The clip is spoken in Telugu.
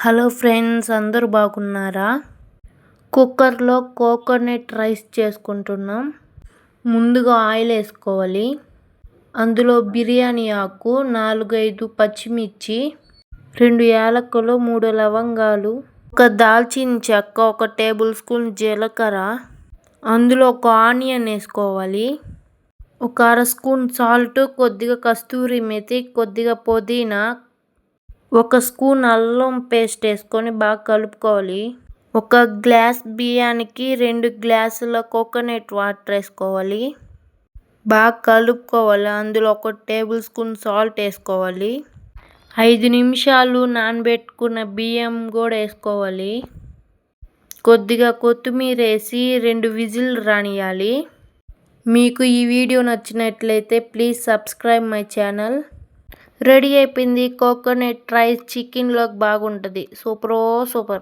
హలో ఫ్రెండ్స్, అందరూ బాగున్నారా? కుక్కర్లో కోకోనట్ రైస్ చేసుకుంటున్నాం. ముందుగా ఆయిల్ వేసుకోవాలి. అందులో బిర్యానీ ఆకు, 4-5 పచ్చిమిర్చి, 2 యాలకులు, 3 లవంగాలు, ఒక దాల్చిన చెక్క, 1 టేబుల్ స్పూన్ జీలకర్ర, అందులో ఒక ఆనియన్ వేసుకోవాలి. 1 అర స్పూన్ సాల్ట్, కొద్దిగా కస్తూరి మెతి, కొద్దిగా పుదీనా, 1 స్పూన్ అల్లం పేస్ట్ వేసుకొని బాగా కలుపుకోవాలి. 1 గ్లాస్ బియ్యానికి 2 గ్లాసుల కోకోనట్ వాటర్ వేసుకోవాలి. బాగా కలుపుకోవాలి. అందులో 1 టేబుల్ స్పూన్ సాల్ట్ వేసుకోవాలి. 5 నిమిషాలు నానబెట్టుకున్న బియ్యం కూడా వేసుకోవాలి. కొద్దిగా కొత్తిమీర వేసి 2 విజిల్ రానియాలి. మీకు ఈ వీడియో నచ్చినట్లయితే please subscribe my channel. Ready అయిపోయింది. కోకోనట్ రైస్ చికెన్లోకి బాగుంటుంది. సూపర్.